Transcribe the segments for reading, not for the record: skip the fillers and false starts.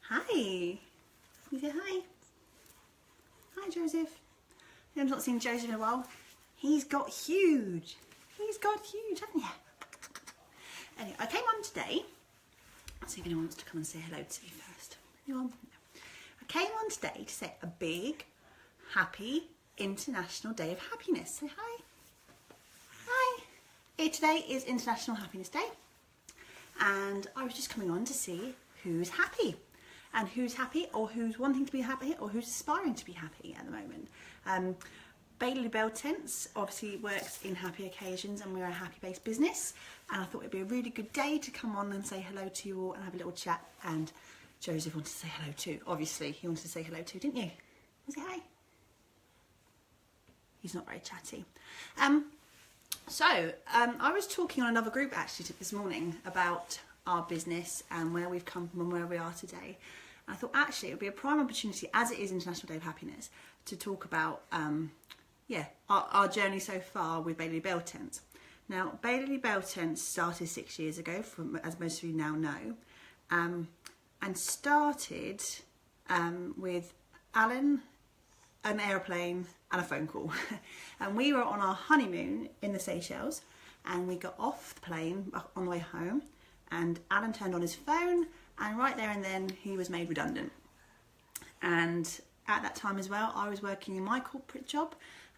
Hi. You say hi. Hi, Joseph. I've not seen Joseph in a while. He's got huge. He's got huge, haven't you? Anyway, I came on today. Let's see if anyone wants to come and say hello to me first. Anyone? No. I came on today to say a big, happy International Day of Happiness. Say hi. Hi. Today is International Happiness Day. And I was just coming on to see who's happy. And who's happy, or who's wanting to be happy, or who's aspiring to be happy at the moment. Baylily Bell Tents obviously works in happy occasions, and we're a happy-based business. And I thought it'd be a really good day to come on and say hello to you all and have a little chat. And Joseph wanted to say hello too. Obviously, he wanted to say hello too, didn't you? Say hi. He's not very chatty. I was talking on another group actually this morning about our business and where we've come from and where we are today. And I thought actually it would be a prime opportunity, as it is International Day of Happiness, to talk about our journey so far with Baylily Bell Tents. Now, Baylily Bell Tents started 6 years ago, as most of you now know, and started with Alan, an aeroplane and a phone call. And we were on our honeymoon in the Seychelles, and we got off the plane on the way home, and Alan turned on his phone, and right there and then he was made redundant. And at that time as well, I was working in my corporate job,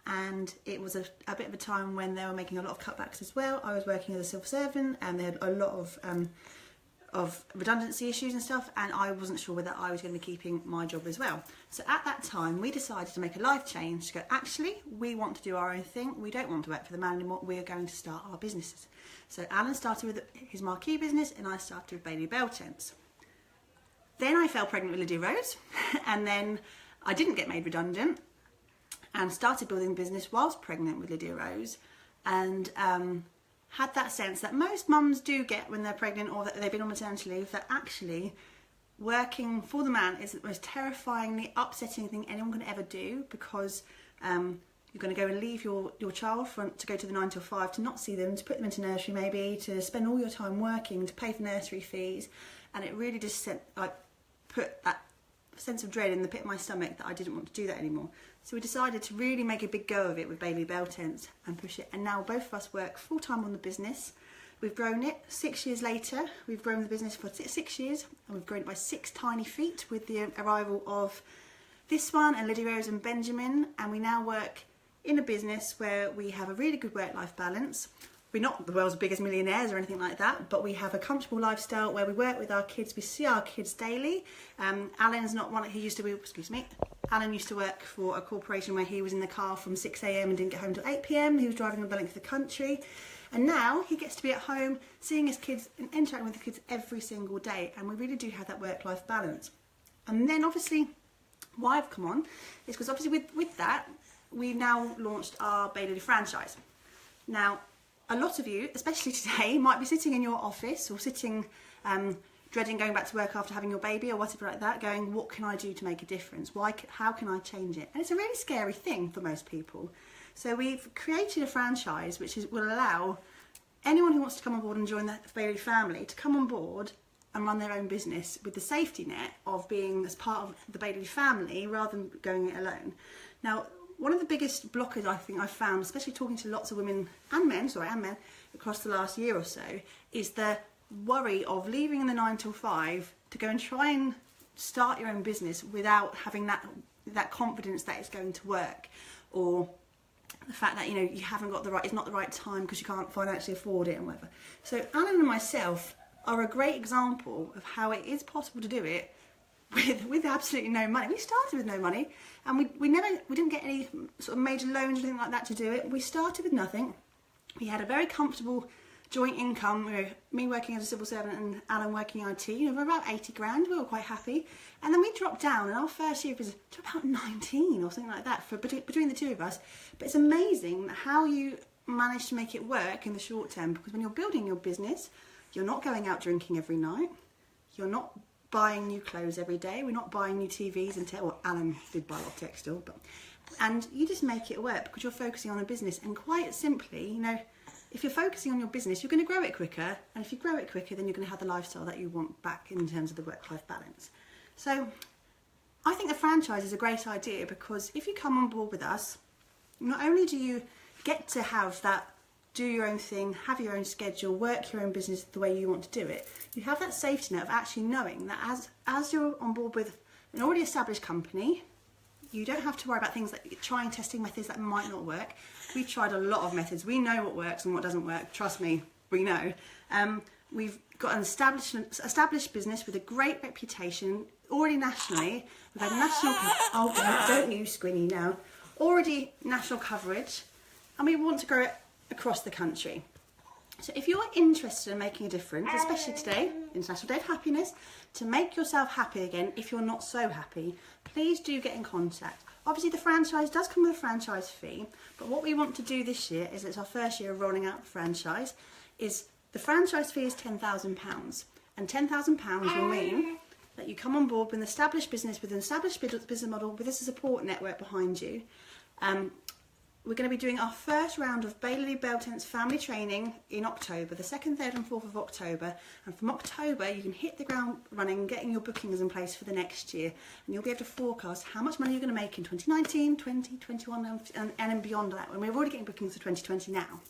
and it was a bit of a time when they were making a lot of cutbacks as well. I was working as a civil servant, and they had a lot of redundancy issues and stuff, and I wasn't sure whether I was going to be keeping my job as well. So at that time, we decided to make a life change, to go, actually, we want to do our own thing. We don't want to work for the man anymore. We are going to start our businesses. So Alan started with his marquee business, and I started with Baylily Bell Tents. Then I fell pregnant with Lydia Rose, and then I didn't get made redundant, and started building a business whilst pregnant with Lydia Rose, and had that sense that most mums do get when they're pregnant or that they've been on maternity leave, that actually working for the man is the most terrifyingly upsetting thing anyone can ever do, because you're going to go and leave your child to go to the 9 till 5, to not see them, to put them into nursery maybe, to spend all your time working, to pay for nursery fees, and it really just put that sense of dread in the pit of my stomach that I didn't want to do that anymore. So we decided to really make a big go of it with Baylily Bell Tents and push it, and now both of us work full-time on the business. We've grown it 6 years later. We've grown the business for 6 years, and we've grown it by 6 tiny feet with the arrival of this one and Lydia Rose and Benjamin, and we now work in a business where we have a really good work-life balance. We're not the world's biggest millionaires or anything like that, but we have a comfortable lifestyle where we work with our kids. We see our kids daily. Alan's not one. He used to be. Excuse me. Alan used to work for a corporation where he was in the car from 6 a.m. and didn't get home till 8 p.m. He was driving the length of the country, and now he gets to be at home, seeing his kids and interacting with the kids every single day. And we really do have that work-life balance. And then obviously, why I've come on is because obviously with that, we've now launched our Baylily franchise. Now, a lot of you, especially today, might be sitting in your office or sitting dreading going back to work after having your baby or whatever like that, going, what can I do to make a difference? How can I change it? And it's a really scary thing for most people. So we've created a franchise which will allow anyone who wants to come on board and join the Baylily family to come on board and run their own business with the safety net of being as part of the Baylily family rather than going it alone. Now, one of the biggest blockers I think I've found, especially talking to lots of women and men across the last year or so, is the worry of leaving in the 9 till 5 to go and try and start your own business without having that confidence that it's going to work, or the fact that you haven't got it's not the right time because you can't financially afford it and whatever. So Alan and myself are a great example of how it is possible to do it with absolutely no money. We started with no money, and we didn't get any sort of major loans or anything like that to do it. We started with nothing. We had a very comfortable joint income, me working as a civil servant and Alan working IT, for about 80 grand. We were quite happy. And then we dropped down, and our first year was to about 19 or something like that between the two of us. But it's amazing how you manage to make it work in the short term, because when you're building your business, you're not going out drinking every night. You're not buying new clothes every day. We're not buying new TVs Alan did buy a lot of tech still, and you just make it work because you're focusing on a business. And quite simply, if you're focusing on your business, you're going to grow it quicker, and if you grow it quicker, then you're going to have the lifestyle that you want back in terms of the work-life balance. So I think the franchise is a great idea, because if you come on board with us, not only do you get to have that, do your own thing, have your own schedule, work your own business the way you want to do it, you have that safety net of actually knowing that as you're on board with an already established company, you don't have to worry about things like trying testing methods that might not work. We've tried a lot of methods. We know what works and what doesn't work. Trust me, we know. We've got an established business with a great reputation, already nationally. We've had national... Oh, don't you squinny now. Already national coverage, and we want to grow it across the country. So if you're interested in making a difference, especially today, International Day of Happiness, to make yourself happy again if you're not so happy, please do get in contact. Obviously the franchise does come with a franchise fee, but what we want to do this year, is it's our first year of rolling out the franchise, is the franchise fee is £10,000, and £10,000 will mean that you come on board with an established business, with an established business model, with a support network behind you. We're going to be doing our first round of Baylily Bell Tents family training in October, the 2nd, 3rd and 4th of October. And from October you can hit the ground running, getting your bookings in place for the next year. And you'll be able to forecast how much money you're going to make in 2019, 2021 and beyond that. And we're already getting bookings for 2020 now.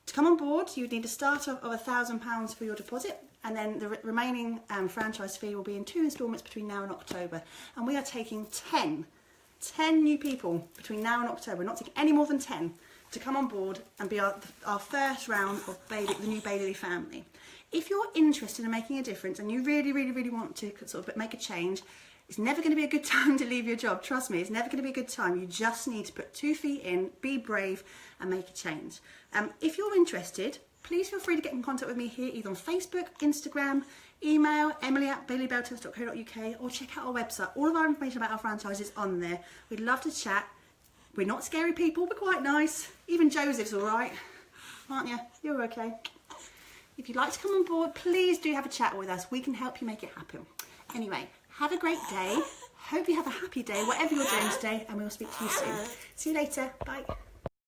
To come on board, you would need a start of £1,000 for your deposit, and then the remaining franchise fee will be in 2 instalments between now and October. And we are taking 10 new people between now and October. We're not taking any more than 10 to come on board and be our first round of the new Baylily family. If you're interested in making a difference and you really want to sort of make a change, it's never going to be a good time to leave your job. Trust me, it's never going to be a good time. You just need to put 2 feet in, be brave and make a change. If you're interested, please feel free to get in contact with me here, either on Facebook, Instagram, email emily@baylylybelltents.co.uk, or check out our website. All of our information about our franchise is on there. We'd love to chat. We're not scary people, we're quite nice. Even Joseph's all right, aren't you? You're okay. If you'd like to come on board, please do have a chat with us. We can help you make it happen. Anyway, have a great day. Hope you have a happy day, whatever you're doing today, and we'll speak to you soon. See you later. Bye.